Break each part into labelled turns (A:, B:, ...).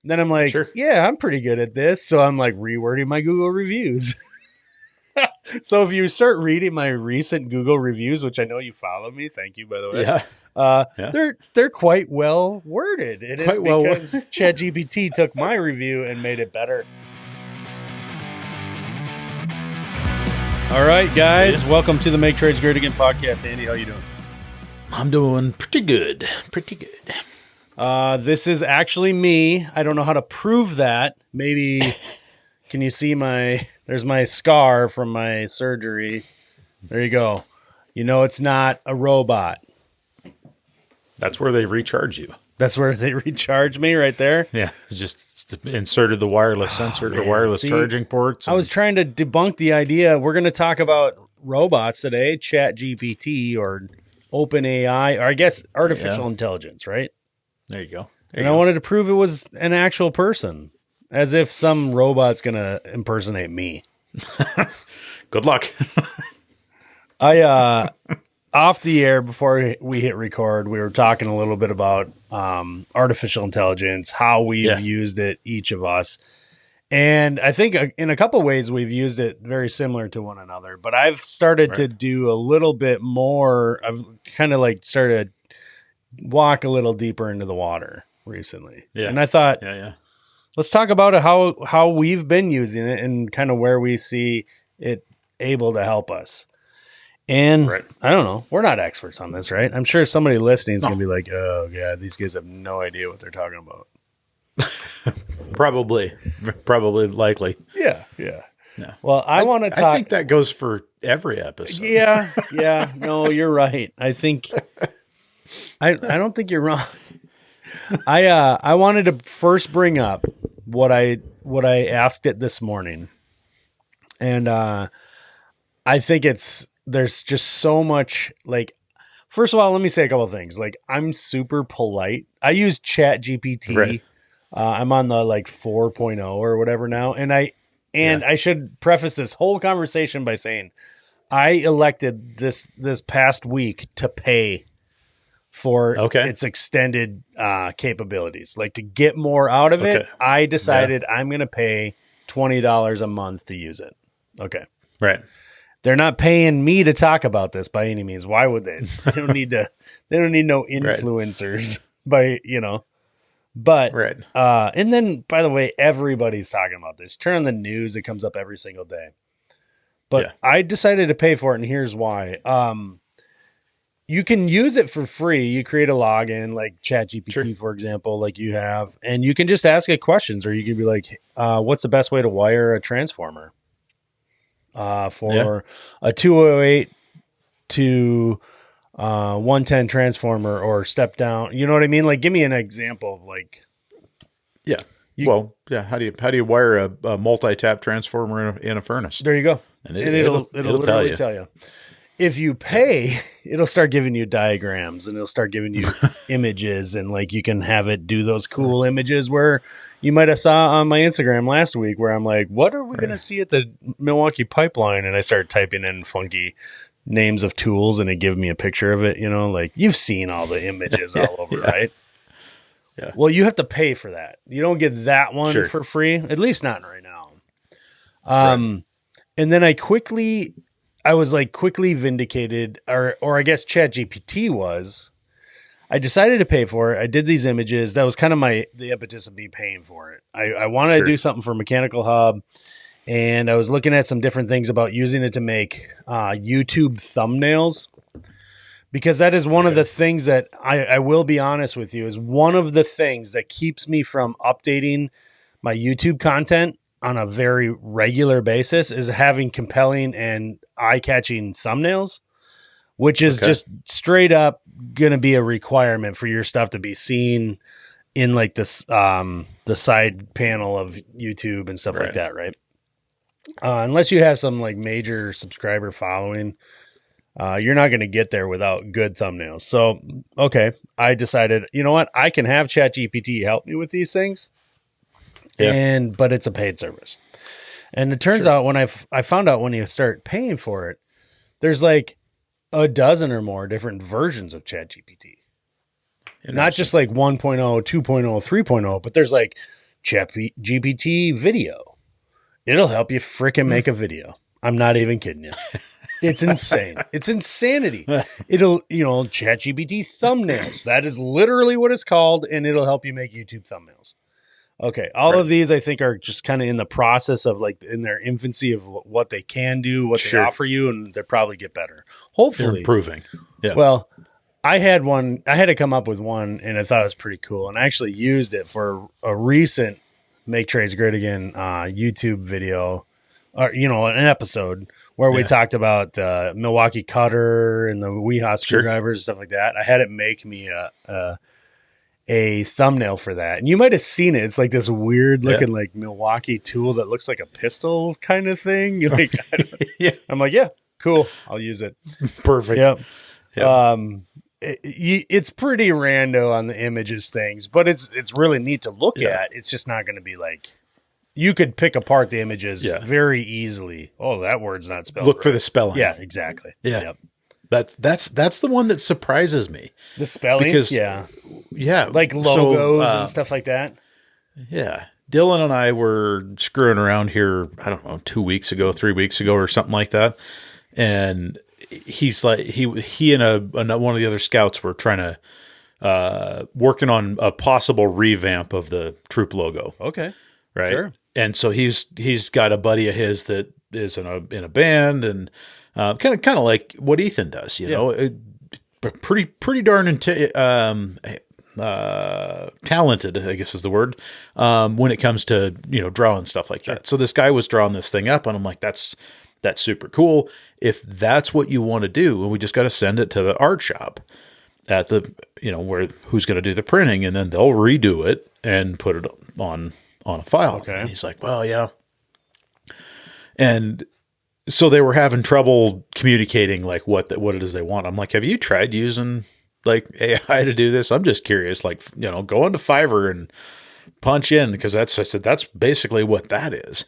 A: Then I'm like,
B: Sure.
A: yeah, I'm pretty good at this. So I'm like rewording my Google reviews. So if you start reading my recent Google reviews, which I know you follow me, thank you, by the way.
B: Yeah.
A: They're quite well worded. And it's
B: Quite well
A: because ChatGPT took my review and made it better. All right, guys, welcome to the Make Trades Great Again podcast. Andy, how you doing?
B: I'm doing pretty good. Pretty good.
A: This is actually me. I don't know how to prove that. Maybe can you see there's my scar from my surgery. There you go. You know it's not a robot.
B: That's where they recharge you.
A: That's where they recharge me right there.
B: Yeah. Just inserted the wireless sensor or wireless charging ports.
A: I was trying to debunk the idea. We're going to talk about robots today, ChatGPT or OpenAI, or I guess artificial intelligence, right?
B: There you go.
A: I wanted to prove it was an actual person, as if some robot's going to impersonate me.
B: Good luck.
A: Off the air before we hit record, we were talking a little bit about artificial intelligence, how we've used it, each of us. And I think in a couple of ways we've used it very similar to one another, but I've started to do a little bit more. I've kind of like started to walk a little deeper into the water recently. Yeah. And I thought, let's talk about how we've been using it and kind of where we see it able to help us. And I don't know, we're not experts on this, right? I'm sure somebody listening is going to be like, oh, yeah, these guys have no idea what they're talking about.
B: Probably likely.
A: Yeah. Well, I want to talk.
B: I think that goes for every episode.
A: Yeah. No, you're right. I think, I don't think you're wrong. I wanted to first bring up what I asked it this morning. And I think there's just so much, like, first of all, let me say a couple of things. Like, I'm super polite. I use ChatGPT.
B: Right.
A: I'm on the 4.0 or whatever now. And I should preface this whole conversation by saying I elected this past week to pay for its extended capabilities. Like, to get more out of it, I decided I'm going to pay $20 a month to use it. Okay.
B: Right.
A: They're not paying me to talk about this by any means. Why would they? They don't need no influencers But and then, by the way, everybody's talking about this. Turn on the news, it comes up every single day. But I decided to pay for it, and here's why. You can use it for free. You create a login, like ChatGPT, for example, like you have, and you can just ask it questions, or you can be like, what's the best way to wire a transformer? For a 208 to 110 transformer, or step down. You know what I mean? Like, give me an example of
B: how do you wire a multi-tap transformer in a furnace?
A: There you go.
B: And
A: it'll literally tell you. If you pay, it'll start giving you diagrams, and it'll start giving you images, and like you can have it do those cool images where you might have saw on my Instagram last week where I'm like, what are we going to see at the Milwaukee pipeline? And I started typing in funky names of tools, and it gave me a picture of it. Like, you've seen all the images all over, right? Yeah. Well, you have to pay for that. You don't get that one for free, at least not right now. And then I was quickly vindicated, or I guess ChatGPT was. I decided to pay for it. I did these images. That was kind of the impetus of me paying for it. I wanted to do something for Mechanical Hub, and I was looking at some different things about using it to make YouTube thumbnails, because that is one of the things that I will be honest with you, is one of the things that keeps me from updating my YouTube content on a very regular basis is having compelling and eye-catching thumbnails, which is just straight up going to be a requirement for your stuff to be seen in like this, the side panel of YouTube and stuff like that. Right. Unless you have some like major subscriber following, you're not going to get there without good thumbnails. So, I decided, you know what? I can have ChatGPT help me with these things. But it's a paid service. And it turns out when I found out when you start paying for it, there's like a dozen or more different versions of ChatGPT. Not just like 1.0, 2.0, 3.0, but there's like GPT video. It'll help you fricking make a video. I'm not even kidding you. It's insane. It's insanity. It'll, ChatGPT thumbnails. That is literally what it's called, and it'll help you make YouTube thumbnails. Okay, all of these I think are just kind of in the process of like in their infancy of what they can do, what they offer you, and they'll probably get better. Hopefully,
B: they're improving. Yeah.
A: Well, I had to come up with one, and I thought it was pretty cool, and I actually used it for a recent Make Trades Great Again YouTube video, or an episode where we talked about the Milwaukee cutter and the Weehaw screwdrivers and stuff like that. I had it make me a thumbnail for that, and you might have seen it. It's like this weird looking like Milwaukee tool that looks like a pistol kind of thing. Like, I'm like, yeah, cool, I'll use it.
B: Perfect.
A: Yep. It's pretty rando on the images things, but it's really neat to look at. It's just not going to be like, you could pick apart the images very easily. Oh, that word's not spelled.
B: Look for the spelling.
A: Yeah, exactly.
B: Yeah. Yep. That's the one that surprises me.
A: The spelling,
B: because,
A: like logos and stuff like that.
B: Yeah, Dylan and I were screwing around here. I don't know, 3 weeks ago, or something like that. And he's like, he and one of the other scouts were trying to working on a possible revamp of the troop logo.
A: Okay,
B: right.
A: Sure.
B: And so he's got a buddy of his that is in a band, and kind of like what Ethan does, you know, pretty darn talented, I guess is the word, when it comes to, drawing stuff like that. So this guy was drawing this thing up, and I'm like, that's super cool. If that's what you want to do, we just got to send it to the art shop at the, who's going to do the printing, and then they'll redo it and put it on a file. Okay. And he's like, well, yeah. And so they were having trouble communicating like what it is they want. I'm like, have you tried using like AI to do this? I'm just curious, like, go onto Fiverr and punch in, because I said, that's basically what that is.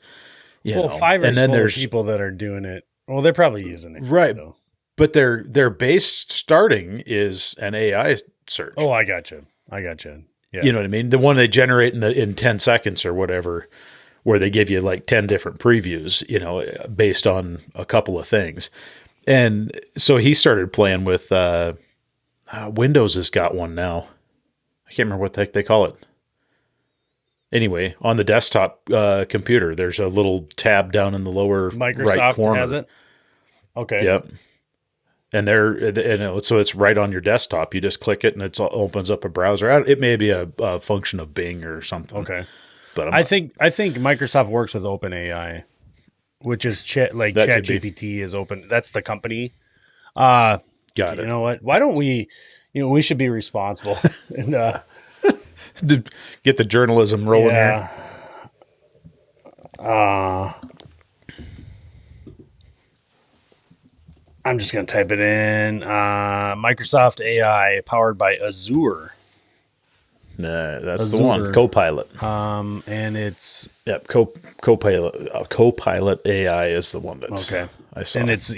A: Fiverr's and then there's people that are doing it. Well, they're probably using it.
B: Right. So. But their base starting is an AI search.
A: Oh, I gotcha. Yeah.
B: You know what I mean? The one they generate in 10 seconds or whatever, where they give you like 10 different previews, based on a couple of things. And so he started playing with Windows has got one now. I can't remember what the heck they call it. Anyway, on the desktop computer, there's a little tab down in the lower right corner.
A: Microsoft has it? Okay.
B: Yep. And so it's right on your desktop. You just click it, and it opens up a browser. It may be a function of Bing or something.
A: Okay. But I think Microsoft works with OpenAI, which is ChatGPT is open. That's the company.
B: Got it.
A: You know what? Why don't we? We should be responsible and
B: to get the journalism rolling here.
A: I'm just going to type it in. Microsoft AI powered by Azure.
B: That's
A: Azure.
B: The one. CoPilot.
A: And it's
B: CoPilot. CoPilot AI is the one that's
A: okay.
B: I saw.
A: And it's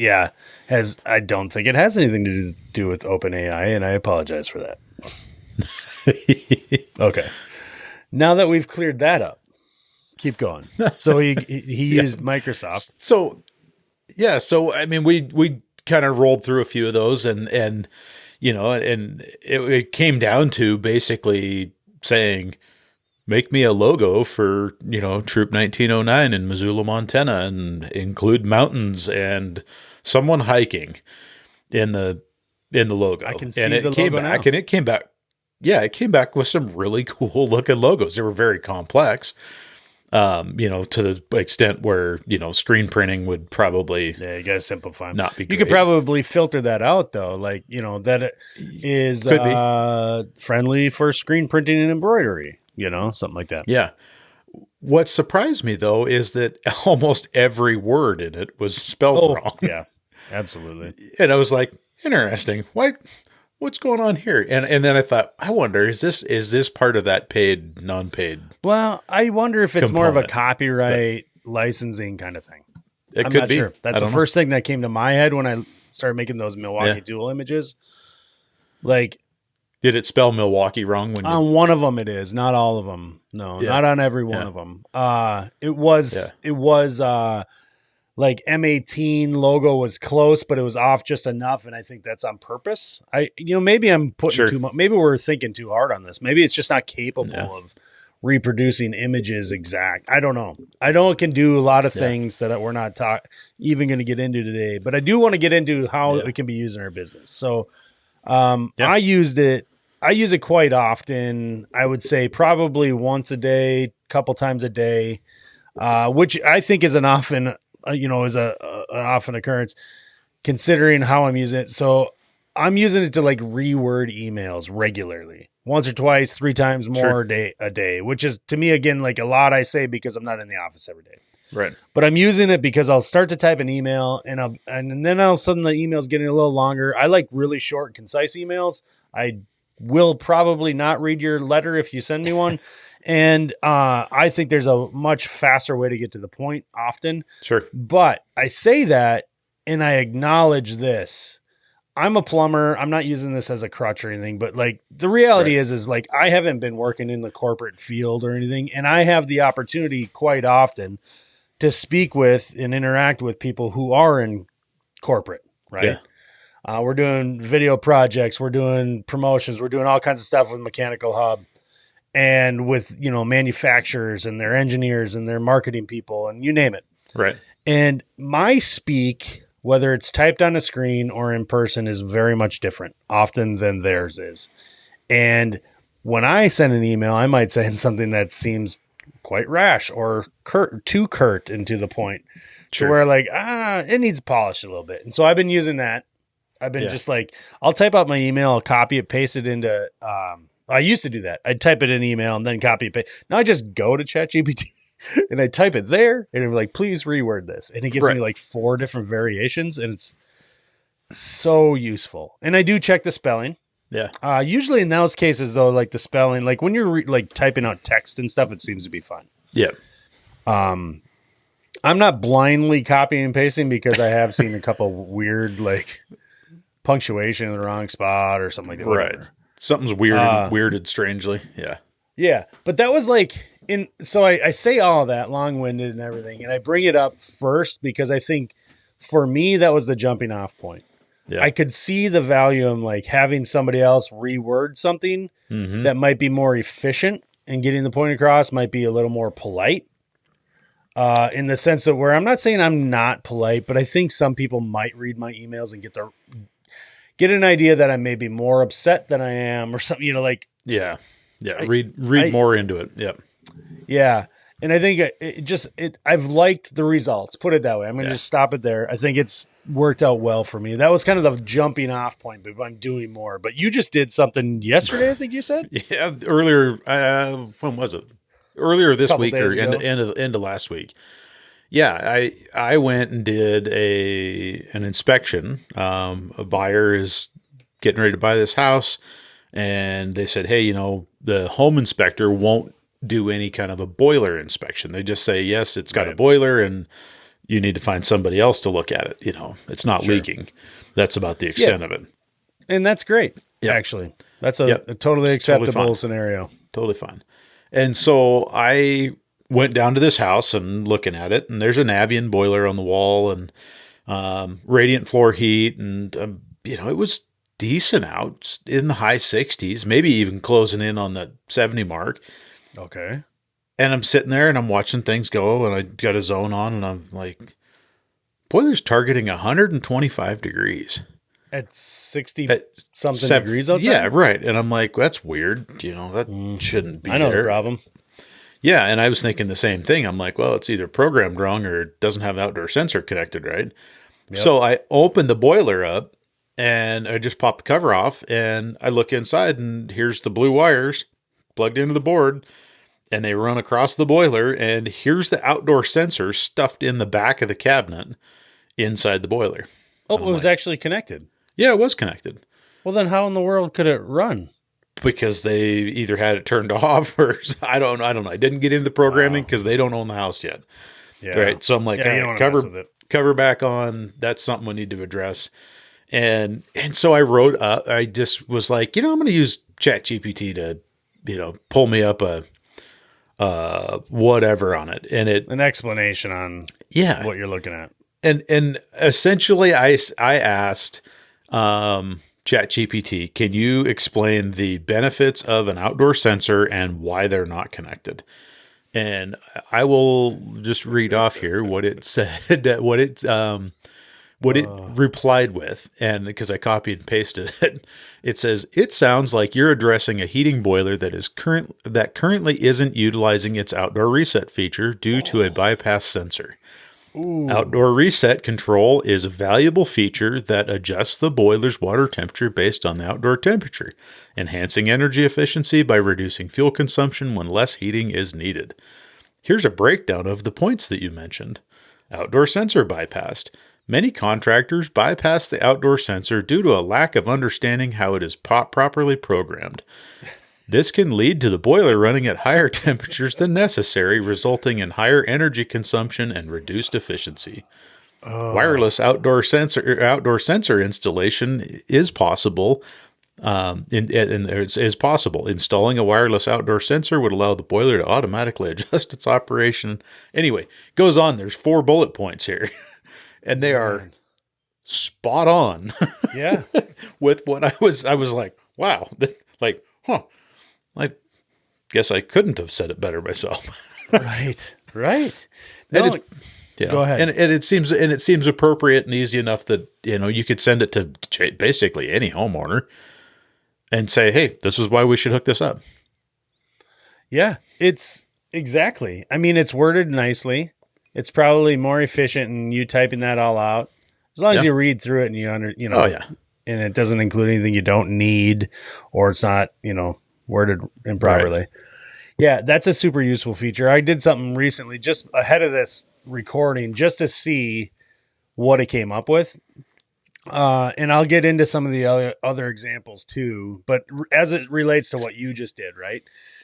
A: I don't think it has anything to do with OpenAI, and I apologize for that. Okay. Now that we've cleared that up, keep going. So he used Microsoft.
B: So I mean, we kind of rolled through a few of those, and it came down to basically saying, make me a logo for, Troop 1909 in Missoula, Montana, and include mountains and someone hiking in the logo.
A: I can see
B: and it
A: the
B: came
A: logo
B: back,
A: now.
B: and it came back. Yeah, it came back with some really cool looking logos. They were very complex. To the extent where, screen printing would probably
A: you got to simplify them.
B: Not be great.
A: You could probably filter that out though. Like, that it is friendly for screen printing and embroidery, something like that.
B: Yeah. What surprised me though, is that almost every word in it was spelled wrong.
A: Yeah, absolutely.
B: And I was like, interesting. What's going on here? And then I thought, I wonder, is this part of that paid, non-paid?
A: Well, I wonder if it's more of a copyright licensing kind of thing.
B: I'm not
A: sure. That's the first thing that came to my head when I started making those Milwaukee Dual images. Like,
B: Did it spell Milwaukee wrong when you?
A: On one of them, it is not all of them. No,
B: Yeah.
A: not on every one
B: Yeah.
A: of them.
B: Yeah.
A: It was like M18 logo was close, but it was off just enough, and I think that's on purpose. Maybe I'm putting
B: Sure.
A: too much. Maybe we're thinking too hard on this. Maybe it's just not
B: Yeah.
A: capable of reproducing images exact. I don't know. I know it can do a lot of
B: Yeah.
A: things that we're not even going to get into today, but I do want to get into how
B: Yeah.
A: it can be used in our business. So
B: Yeah.
A: I use it quite often. I would say probably once a day, couple times a day, which I think is an often, is an often occurrence considering how I'm using it. So I'm using it to like reword emails regularly, once or twice, 3 times more
B: Sure.
A: a day, which is to me, again, like a lot I say because I'm not in the office every day.
B: Right.
A: But I'm using it because I'll start to type an email and then all of a sudden the email's getting a little longer. I like really short, concise emails. I will probably not read your letter if you send me one. And I think there's a much faster way to get to the point often.
B: Sure.
A: But I say that and I acknowledge this. I'm a plumber. I'm not using this as a crutch or anything, but like the reality
B: Right.
A: is like I haven't been working in the corporate field or anything. And I have the opportunity quite often to speak with and interact with people who are in corporate, right?
B: Yeah.
A: We're doing video projects, we're doing promotions, we're doing all kinds of stuff with Mechanical Hub and with, manufacturers and their engineers and their marketing people and you name it.
B: Right.
A: And my speak, whether it's typed on a screen or in person, is very much different often than theirs is. And when I send an email, I might send something that seems quite rash or too curt and to the point,
B: Sure.
A: to where like, it needs polish a little bit. And so I've been using that. I've been just like, I'll type out my email, I'll copy it, paste it into, I used to do that. I'd type it in email and then copy it, paste. Now I just go to ChatGPT and I type it there and it'll be like, please reword this. And it gives me like 4 different variations and it's so useful. And I do check the spelling.
B: Yeah.
A: Usually in those cases though, like the spelling, like when you're like typing out text and stuff, it seems to be fine.
B: Yeah.
A: I'm not blindly copying and pasting because I have seen a couple weird like punctuation in the wrong spot or something like that.
B: Right.
A: Whatever.
B: Something's weirded strangely. Yeah.
A: Yeah. But that was like so I say all that long-winded and everything, and I bring it up first because I think for me, that was the jumping off point.
B: Yeah.
A: I could see the value in like having somebody else reword something that might be more efficient and getting the point across, might be a little more polite. In the sense that where I'm not saying I'm not polite, but I think some people might read my emails and get an idea that I'm maybe more upset than I am or something, like,
B: Yeah. Yeah. Read more into it. Yep.
A: yeah. And I think I've liked the results, put it that way. I'm going to just stop it there. I think it's worked out well for me. That was kind of the jumping off point, but I'm doing more, but you just did something yesterday. I think you said,
B: Yeah. Earlier, when was it? Earlier this week or end of last week. Yeah, I went and did an inspection. A buyer is getting ready to buy this house, and they said, "Hey, the home inspector won't do any kind of a boiler inspection. They just say, yes, it's got a boiler, and you need to find somebody else to look at it. It's not leaking." That's about the extent of it,
A: and that's great.
B: Yeah.
A: Actually, that's a totally acceptable
B: totally
A: scenario.
B: Totally fine. And so I went down to this house and looking at it, and there's an Avian boiler on the wall and radiant floor heat. And, it was decent out in the high 60s, maybe even closing in on the 70 mark.
A: Okay.
B: And I'm sitting there and I'm watching things go, and I got a zone on, and I'm like, boiler's targeting 125 degrees.
A: At 60
B: At
A: something degrees outside?
B: Yeah, right. And I'm like, that's weird. That shouldn't be
A: I know
B: there.
A: the problem.
B: Yeah, and I was thinking the same thing. I'm like, well, it's either programmed wrong or it doesn't have an outdoor sensor connected, right? Yep. So I opened the boiler up and I just popped the cover off and I look inside and here's the blue wires plugged into the board and they run across the boiler and here's the outdoor sensor stuffed in the back of the cabinet inside the boiler.
A: Oh, it was actually connected.
B: Yeah, it was connected.
A: Well, then how in the world could it run?
B: Because they either had it turned off or I don't know. I didn't get into the programming because they don't own the house yet. Yeah. Right. So I'm like, cover back on. That's something we need to address. And so I wrote up, I just was like, I'm going to use Chat GPT to, pull me up a whatever on it. And it,
A: An explanation on
B: yeah.
A: what you're looking at.
B: And essentially I asked, Chat GPT, can you explain the benefits of an outdoor sensor and why they're not connected? And I will just read off here what it said, what it replied with. And because I copied and pasted it, it says, it sounds like you're addressing a heating boiler that currently isn't utilizing its outdoor reset feature due to a bypass sensor.
A: Ooh.
B: Outdoor reset control is a valuable feature that adjusts the boiler's water temperature based on the outdoor temperature, enhancing energy efficiency by reducing fuel consumption when less heating is needed. Here's a breakdown of the points that you mentioned. Outdoor sensor bypassed. Many contractors bypass the outdoor sensor due to a lack of understanding how it is properly programmed. This can lead to the boiler running at higher temperatures than necessary, resulting in higher energy consumption and reduced efficiency. Wireless outdoor sensor installation is possible. Is possible. Installing a wireless outdoor sensor would allow the boiler to automatically adjust its operation. Anyway, goes on. There's 4 bullet points here, and they are spot on.
A: Yeah.
B: With what I was like, wow, like, huh. I guess I couldn't have said it better myself.
A: Right. No, go ahead.
B: And it seems appropriate and easy enough that, you could send it to basically any homeowner and say, hey, this is why we should hook this up.
A: Yeah, it's exactly. I mean, it's worded nicely. It's probably more efficient than you typing that all out. As long as you read through it and
B: Oh yeah.
A: And it doesn't include anything you don't need, or it's not, worded improperly. Right. Yeah, that's a super useful feature. I did something recently just ahead of this recording just to see what it came up with. And I'll get into some of the other examples too, but as it relates to what you just did, right?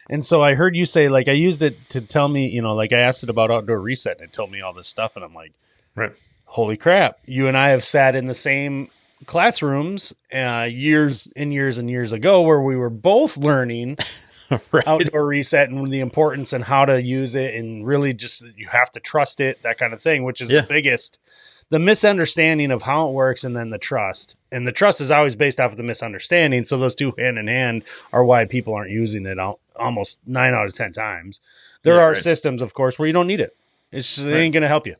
A: And so I heard you say, like, I used it to tell me, like I asked it about outdoor reset and it told me all this stuff. And I'm like,
B: right,
A: holy crap. You and I have sat in the same classrooms years and years and years ago where we were both learning
B: right.
A: outdoor reset and the importance and how to use it, and really just you have to trust it, that kind of thing, which is the misunderstanding of how it works, and then the trust. And the trust is always based off of the misunderstanding. So those two hand in hand are why people aren't using it almost 9 out of 10 times. There are systems, of course, where you don't need it. It's just, it ain't going to help you.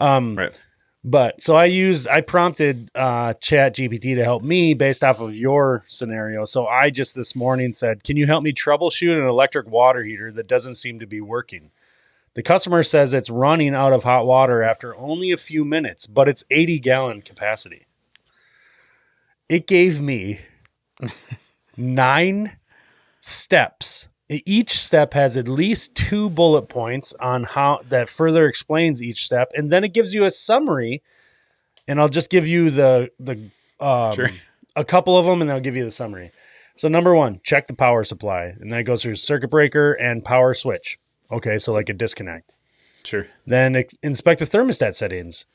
B: Right.
A: But so I prompted Chat GPT to help me based off of your scenario. So I just this morning said, can you help me troubleshoot an electric water heater that doesn't seem to be working? The customer says it's running out of hot water after only a few minutes, but it's 80-gallon capacity. It gave me 9 steps. Each step has at least 2 bullet points on how that further explains each step. And then it gives you a summary, and I'll just give you a couple of them, and then I'll give you the summary. So 1, check the power supply. And then it goes through circuit breaker and power switch. Okay. So like a disconnect.
B: Sure.
A: Then inspect the thermostat settings.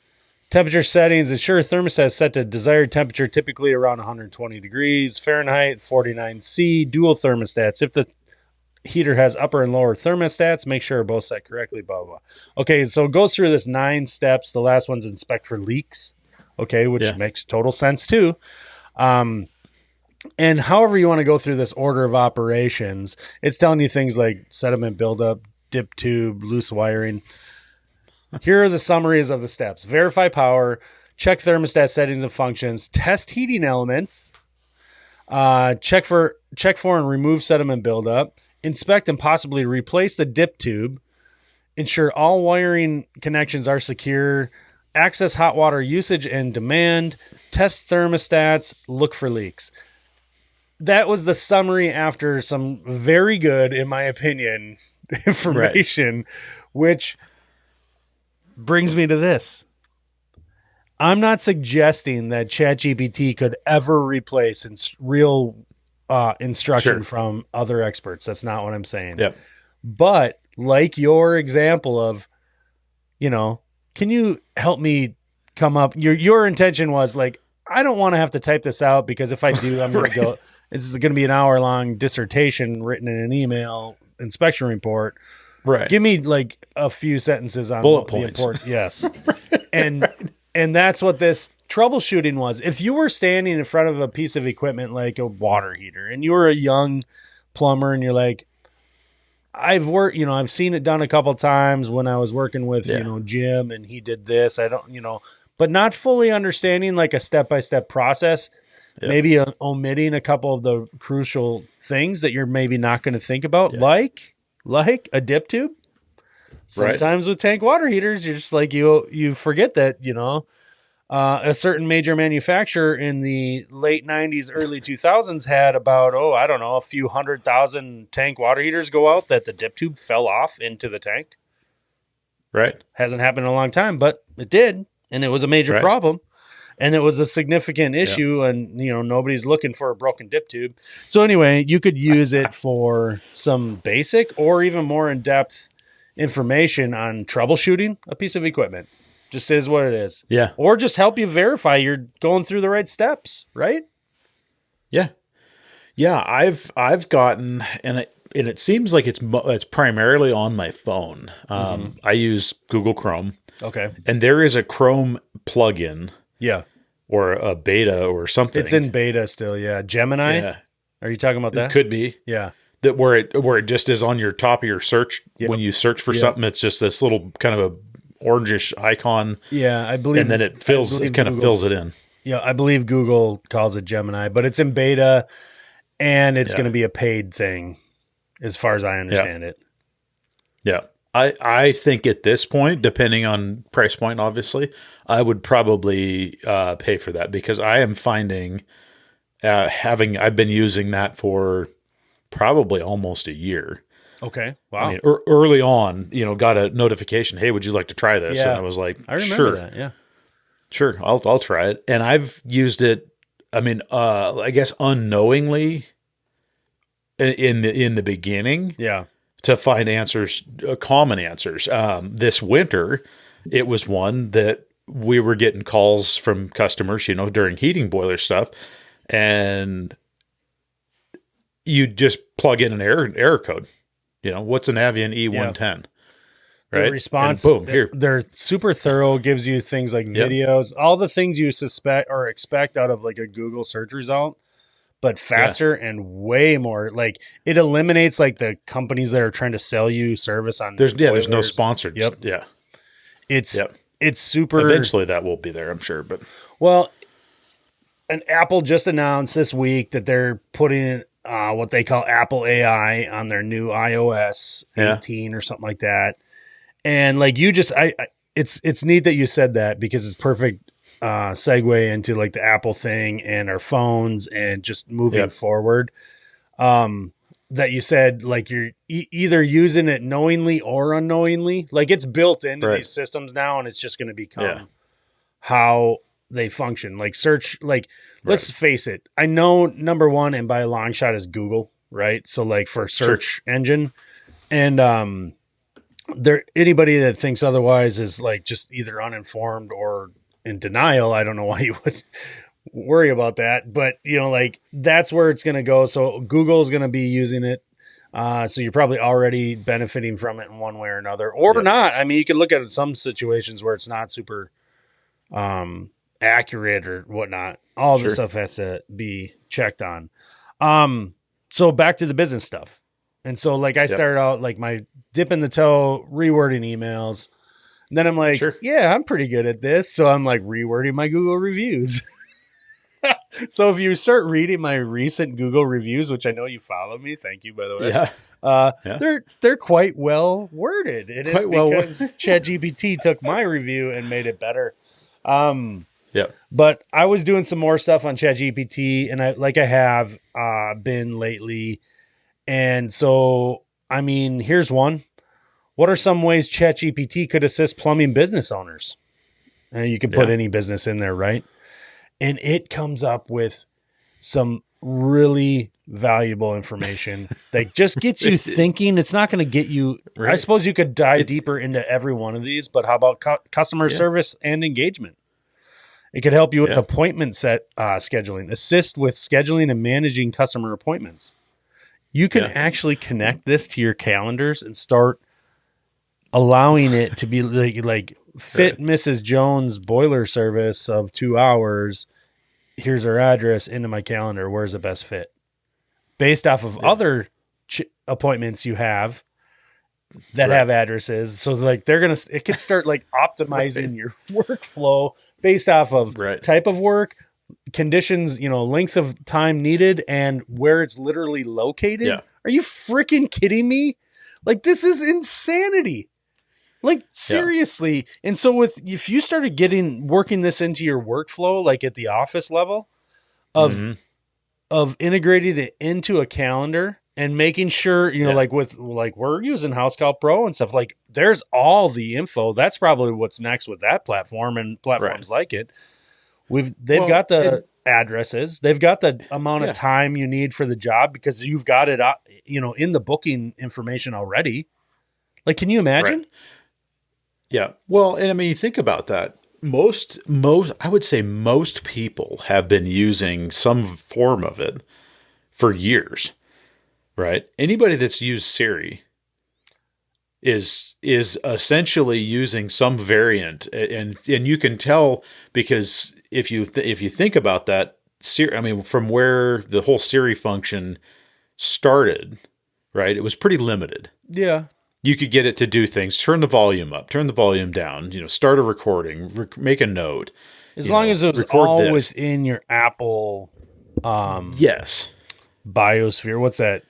A: Temperature settings. Ensure thermostat set to desired temperature, typically around 120 degrees Fahrenheit, 49 C, dual thermostats. If the heater has upper and lower thermostats, make sure both set correctly, blah, blah, blah. Okay, so it goes through this 9 steps. The last one's inspect for leaks, okay, which makes total sense too. And however you want to go through this order of operations, it's telling you things like sediment buildup, dip tube, loose wiring. Here are the summaries of the steps. Verify power, check thermostat settings and functions, test heating elements, check for and remove sediment buildup, inspect and possibly replace the dip tube, ensure all wiring connections are secure, access hot water usage and demand, test thermostats, look for leaks. That was the summary after some very good, in my opinion, information, which brings me to this. I'm not suggesting that ChatGPT could ever replace real instruction from other experts. That's not what I'm saying.
B: Yep.
A: But like your example of, can you help me come up? Your intention was like, I don't want to have to type this out because if I do, I'm going to go. It's going to be an hour-long dissertation written in an email inspection report.
B: Right.
A: Give me like a few sentences on
B: Bullet
A: the
B: points.
A: important. Yes, and that's what this troubleshooting was. If you were standing in front of a piece of equipment like a water heater, and you were a young plumber, and you're like, I've seen it done a couple times when I was working with,
B: Yeah.
A: Jim, and he did this. I don't, but not fully understanding like a step-by-step process,
B: Yep.
A: maybe omitting a couple of the crucial things that you're maybe not going to think about,
B: Yeah.
A: like a dip tube.
B: Right.
A: Sometimes with tank water heaters, you're just like, you forget that, a certain major manufacturer in the late 90s, early 2000s had about, I don't know, a few 100,000 tank water heaters go out that the dip tube fell off into the tank.
B: Right.
A: Hasn't happened in a long time, but it did. And it was a major
B: Right.
A: problem. And it was a significant issue. Yeah. And, nobody's looking for a broken dip tube. So anyway, you could use it for some basic or even more in-depth information on troubleshooting a piece of equipment. Just is what it is.
B: Yeah.
A: Or just help you verify you're going through the right steps, right?
B: Yeah. Yeah. I've gotten, and it seems like it's primarily on my phone. I use Google Chrome.
A: Okay.
B: And there is a Chrome plugin.
A: Yeah.
B: Or a beta or something.
A: It's in beta still, yeah. Gemini?
B: Yeah.
A: Are you talking about that?
B: It could be.
A: Yeah.
B: That where it just is on your top of your search. Yep. When you search for something, it's just this little kind of a orangish icon.
A: Yeah, I believe.
B: And then it fills it in.
A: Yeah, I believe Google calls it Gemini, but it's in beta and it's going to be a paid thing as far as I understand it.
B: Yeah. I think at this point, depending on price point, obviously, I would probably pay for that because I am finding I've been using that for probably almost a year.
A: Okay. Wow.
B: I mean, early on, got a notification, hey, would you like to try this?
A: Yeah.
B: And I was like,
A: I remember
B: sure.
A: that. Yeah.
B: Sure. I'll try it. And I've used it, I mean, I guess unknowingly in the beginning.
A: Yeah.
B: To find answers, common answers. This winter, it was one that we were getting calls from customers, during heating boiler stuff, and you just plug in an error code. What's an Avan E110? Right.
A: The response,
B: and boom, here.
A: They're super thorough, gives you things like videos, all the things you suspect or expect out of like a Google search result, but faster and way more. Like it eliminates like the companies that are trying to sell you service on.
B: There's no sponsored.
A: Yep.
B: Yeah.
A: It's super.
B: Eventually that will be there, I'm sure. But
A: and Apple just announced this week that they're putting what they call Apple AI on their new iOS 18 or something like that. And like it's neat that you said that because it's perfect segue into like the Apple thing and our phones and just moving forward. That you said like you're either using it knowingly or unknowingly. Like it's built into these systems now, and it's just going to become how they function. Like search, like let's face it. I know number one and by a long shot is Google, right? So like for search engine, and anybody that thinks otherwise is like just either uninformed or in denial. I don't know why you would worry about that, but like that's where it's going to go. So Google is going to be using it. So you're probably already benefiting from it in one way or another, or not. I mean, you can look at some situations where it's not super accurate or whatnot. All the stuff has to be checked on. So back to the business stuff. And so like I started out like my dip in the toe, rewording emails. And then I'm like, yeah, I'm pretty good at this. So I'm like rewording my Google reviews. So if you start reading my recent Google reviews, which I know you follow me, thank you, by the way. They're quite well worded. It is because ChatGPT took my review and made it better. But I was doing some more stuff on ChatGPT, and I have been lately. And so, I mean, here's one. What are some ways ChatGPT could assist plumbing business owners? And you can put any business in there, right? And it comes up with some really valuable information that just gets you thinking. It's not going to get you. I suppose you could dive deeper into every one of these, but how about customer service and engagement? It could help you with
B: Yeah.
A: appointment scheduling, assist with scheduling and managing customer appointments. You can
B: Yeah.
A: actually connect this to your calendars and start allowing it to be like fit
B: Right.
A: Mrs. Jones boiler service of 2 hours. Here's her address into my calendar. Where's the best fit? Based off of
B: Yeah.
A: other appointments you have that
B: Right.
A: have addresses. So like it could start like
B: Right.
A: optimizing your workflow based off of
B: Right.
A: type of work, conditions, length of time needed, and where it's literally
B: Yeah.
A: located. Are you freaking kidding me? Like, this is insanity. Like,
B: Yeah.
A: seriously. And so if you started working this into your workflow, like at the office level of
B: Hmm.
A: integrating it into a calendar and making sure,
B: Yeah.
A: like we're using House Call Pro and stuff, like there's all the info. That's probably what's next with that platform and
B: Right.
A: platforms like it. They've
B: Well,
A: got the
B: and
A: addresses, they've got the amount of
B: yeah.
A: time you need for the job because you've got it, in the booking information already. Like, can you
B: Right.
A: imagine?
B: Yeah. Well, and I mean, you think about that. I would say most people have been using some form of it for years, right? Anybody that's used Siri is essentially using some variant, and you can tell because if you think about that, Siri, I mean, from where the whole Siri function started, right? It was pretty limited.
A: Yeah.
B: You could get it to do things, turn the volume up, turn the volume down, start a recording, make a note,
A: As long as it was
B: record
A: all
B: this.
A: within your Apple
B: Yes.
A: biosphere. What's that?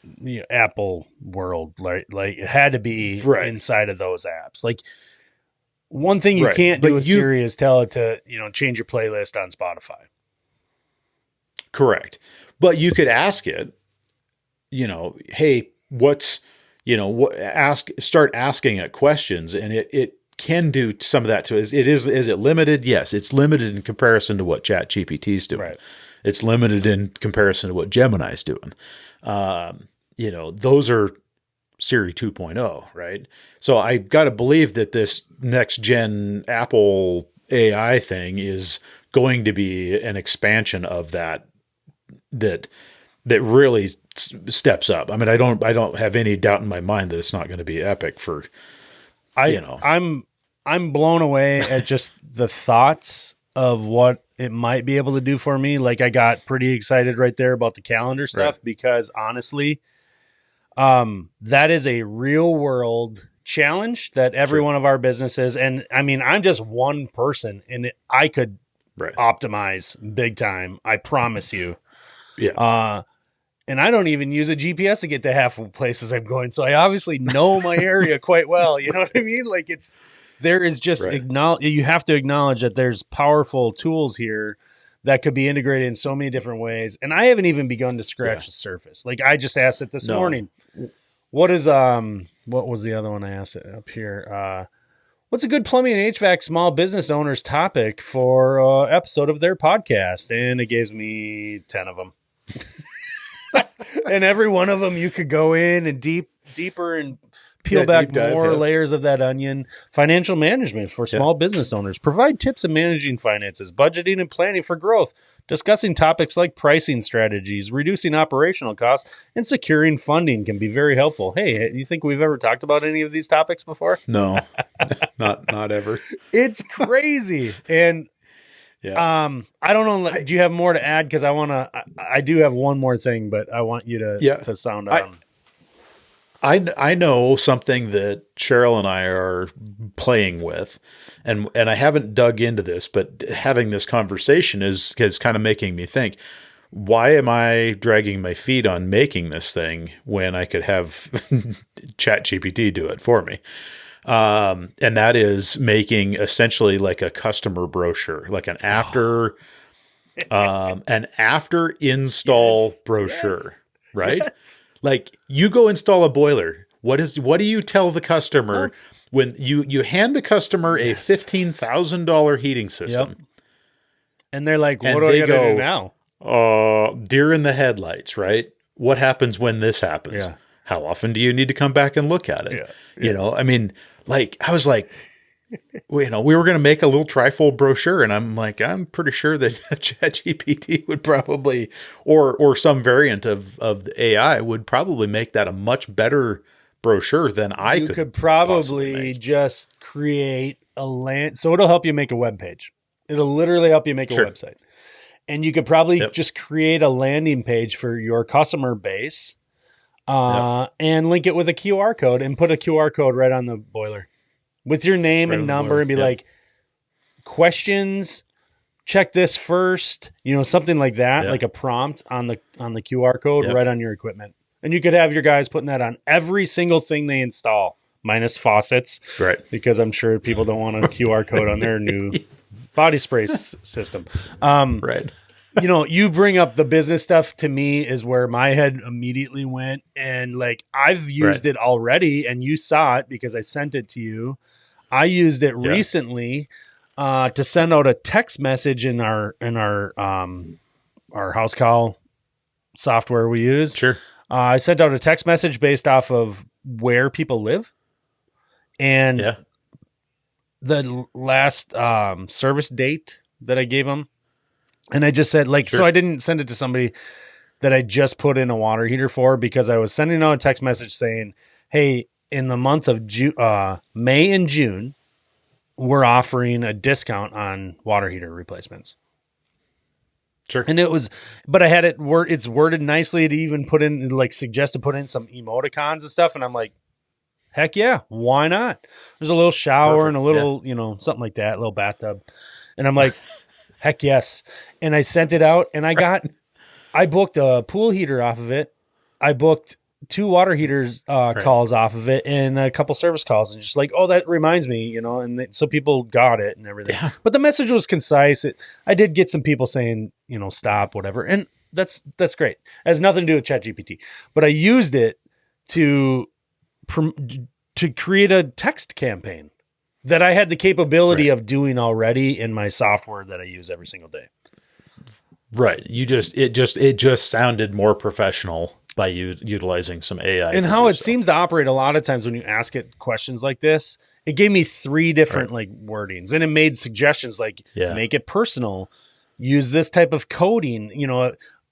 A: Apple world, right? Like, it had to be
B: Right.
A: inside of those apps. Like, one thing you
B: Right.
A: can't do
B: But
A: with Siri is tell it to, change your playlist on Spotify.
B: correct. But you could ask it, hey, start asking it questions, and it can do some of that to it. Is it limited? Yes, it's limited in comparison to what ChatGPT is doing.
A: Right.
B: It's limited in comparison to what Gemini is doing. Those are Siri 2.0, right? So I got to believe that this next gen Apple AI thing is going to be an expansion of that that really steps up. I mean, I don't have any doubt in my mind that it's not going to be epic for,
A: I
B: you know,
A: I'm blown away at just the thoughts of what it might be able to do for me. Like, I got pretty excited right there about the calendar
B: right,
A: stuff because honestly, that is a real world challenge that every
B: sure,
A: one of our businesses, and I mean, I'm just one person and I could
B: right,
A: optimize big time. I promise you.
B: yeah,
A: Uh, and I don't even use a GPS to get to half of places I'm going. So I obviously know my area quite well. You know what I mean? Like, there is just
B: right,
A: you have to acknowledge that there's powerful tools here that could be integrated in so many different ways. And I haven't even begun to
B: yeah,
A: scratch the surface. Like, I just asked it this
B: no,
A: morning, what was the other one I asked it up here? What's a good plumbing and HVAC small business owners topic for episode of their podcast? And it gives me 10 of them. And every one of them you could go in and deeper and peel
B: yeah,
A: back
B: deep dive,
A: more
B: yeah,
A: layers of that onion. Financial management for
B: yeah,
A: small business owners. Provide tips in managing finances, budgeting and planning for growth. Discussing topics like pricing strategies, reducing operational costs, and securing funding can be very helpful. Hey, you think we've ever talked about any of these topics before?
B: no, not ever,
A: It's crazy. And
B: yeah,
A: I don't know.
B: I,
A: Do you have more to add? Because I do have one more thing, but I want you
B: yeah,
A: to sound
B: I.
A: on.
B: I know something that Cheryl and I are playing with, and I haven't dug into this, but having this conversation is kind of making me think, why am I dragging my feet on making this thing when I could have ChatGPT do it for me? And that is making essentially like a customer brochure, like an after install
A: Yes,
B: brochure,
A: yes,
B: right?
A: yes.
B: Like, you go install a boiler. What do you tell the customer
A: Well,
B: when you hand the customer a
A: yes.
B: $15,000 heating
A: Yep.
B: system
A: And they're like, what
B: and
A: do I
B: they
A: got to do
B: go,
A: now?
B: deer in the headlights, right? What happens when this happens?
A: Yeah.
B: How often do you need to come back and look at it?
A: Yeah. Yeah.
B: I mean, like, I was like, we were going to make a little trifold brochure, and I'm like, I'm pretty sure that ChatGPT would probably, or some variant of the AI would probably make that a much better brochure than I
A: You
B: could
A: could
B: possibly
A: probably
B: make.
A: just create a land. So it'll help you make a web page. It'll literally help you make a
B: Sure.
A: website. And you could probably
B: Yep.
A: just create a landing page for your customer base
B: Yep.
A: and link it with a QR code and put a QR code right on the boiler with your name
B: Right
A: and
B: on the
A: number
B: boiler.
A: and be
B: Yep.
A: like, questions, check this first, something like that,
B: Yeah.
A: like a prompt on the QR code
B: Yep.
A: right on your equipment. And you could have your guys putting that on every single thing they install, minus faucets,
B: Right.
A: because I'm sure people don't want a QR code on their new body spray system.
B: Right.
A: You bring up the business stuff to me is where my head immediately went. And like, I've used
B: Right.
A: it already and you saw it because I sent it to you. I used it
B: Yeah.
A: recently to send out a text message in our house call software we use.
B: Sure.
A: I sent out a text message based off of where people live and
B: Yeah.
A: the last service date that I gave them. And I just said, like,
B: Sure.
A: so I didn't send it to somebody that I just put in a water heater for because I was sending out a text message saying, hey, in the month of May and June, we're offering a discount on water heater replacements.
B: Sure.
A: And it was, but I had it's worded nicely to even put in, like, suggest to put in some emoticons and stuff. And I'm like, heck yeah, why not? There's a little shower
B: Perfect.
A: and a little, something like that, a little bathtub. And I'm like, heck yes. And I sent it out and I booked a pool heater off of it. I booked 2 water heaters calls off of it and a couple service calls, and just like, oh, that reminds me, so people got it and everything.
B: Yeah.
A: But the message was concise. I did get some people saying, stop, whatever. And that's great. It has nothing to do with ChatGPT, but I used it to create a text campaign that I had the capability of doing already in my software that I use every single day.
B: Right. It just sounded more professional by utilizing some AI.
A: And how it seems to operate a lot of times when you ask it questions like this, it gave me 3 different like wordings, and it made suggestions like make it personal, use this type of coding.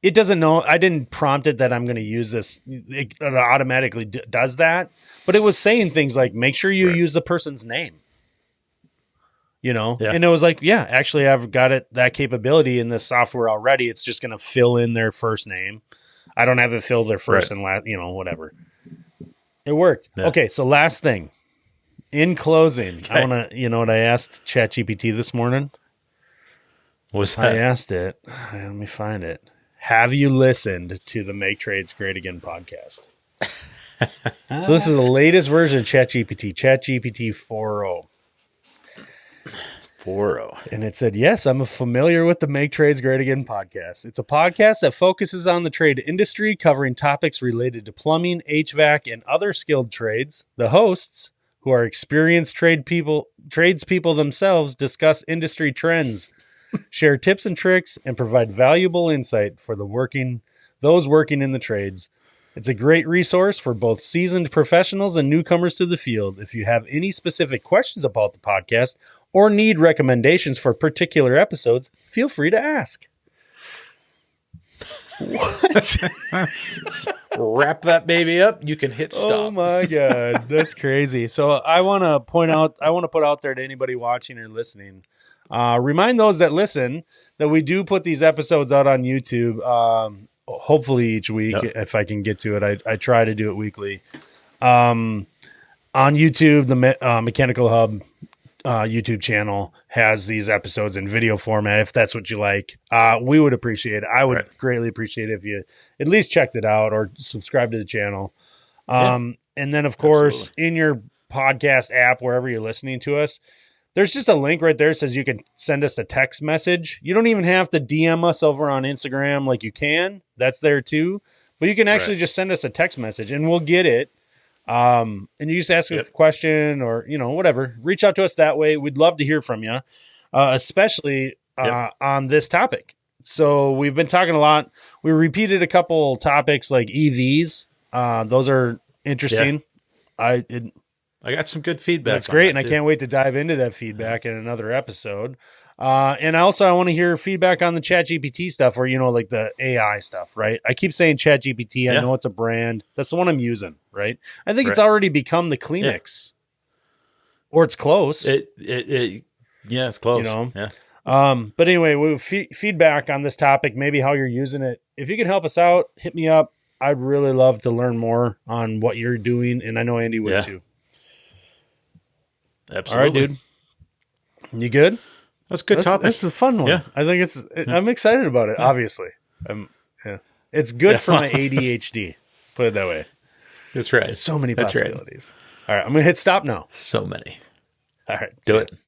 A: It doesn't know. I didn't prompt it that I'm going to use this. It automatically does that, but it was saying things like, make sure you use the person's name. And it was like, yeah, actually I've got that capability in this software already. It's just going to fill in their first name. I don't have it fill their first and last, whatever. It worked. Yeah. Okay. So last thing in closing, I want to, what I asked ChatGPT this morning?
B: What's that?
A: I asked it, let me find it. Have you listened to the Make Trades Great Again podcast? So this is the latest version of ChatGPT, ChatGPT 4.0.
B: 4.0.
A: And it said, yes, I'm familiar with the Make Trades Great Again podcast. It's a podcast that focuses on the trade industry, covering topics related to plumbing, HVAC, and other skilled trades. The hosts, who are experienced tradespeople themselves, discuss industry trends, share tips and tricks, and provide valuable insight for those working in the trades. It's a great resource for both seasoned professionals and newcomers to the field. If you have any specific questions about the podcast or need recommendations for particular episodes, feel free to ask. What?
B: Wrap that baby up. You can hit stop.
A: Oh my God. That's crazy. So I want to put out there to anybody watching or listening, remind those that listen that we do put these episodes out on YouTube. Hopefully each week, if I can get to it. I try to do it weekly. On YouTube, the Mechanical Hub YouTube channel has these episodes in video format. If that's what you like, we would appreciate it. I would greatly appreciate it if you at least checked it out or subscribe to the channel. And then, of course, in your podcast app, wherever you're listening to us, there's just a link right there that says you can send us a text message. You don't even have to DM us over on Instagram like you can. That's there too. But you can actually just send us a text message and we'll get it. And you just ask a question or, whatever. Reach out to us that way. We'd love to hear from you, especially on this topic. So we've been talking a lot. We repeated a couple topics like EVs. Those are interesting.
B: I got some good feedback.
A: That's
B: on
A: great,
B: that
A: and I
B: too.
A: can't wait to dive into that feedback in another episode. And also, I want to hear feedback on the ChatGPT stuff, or like the AI stuff, right? I keep saying ChatGPT. I
B: Yeah.
A: know it's a brand. That's the one I'm using, right? I think it's
B: Right.
A: already become the
B: Yeah.
A: Kleenex, or it's close.
B: It yeah, it's
A: You
B: close.
A: know.
B: Yeah.
A: But anyway, feedback on this topic, maybe how you're using it. If you can help us out, hit me up. I'd really love to learn more on what you're doing, and I know Andy would
B: Yeah.
A: too. All right,
B: Absolutely.
A: dude. You good?
B: That's a good
A: This is
B: topic.
A: a fun
B: Yeah.
A: one. I think I'm excited about it.
B: Yeah.
A: Obviously, yeah. It's good for
B: Yeah.
A: my ADHD. Put it that way.
B: That's right.
A: There's so many
B: That's right.
A: possibilities. All right, I'm gonna hit stop now.
B: So many.
A: All right, see
B: Do
A: ya.
B: it.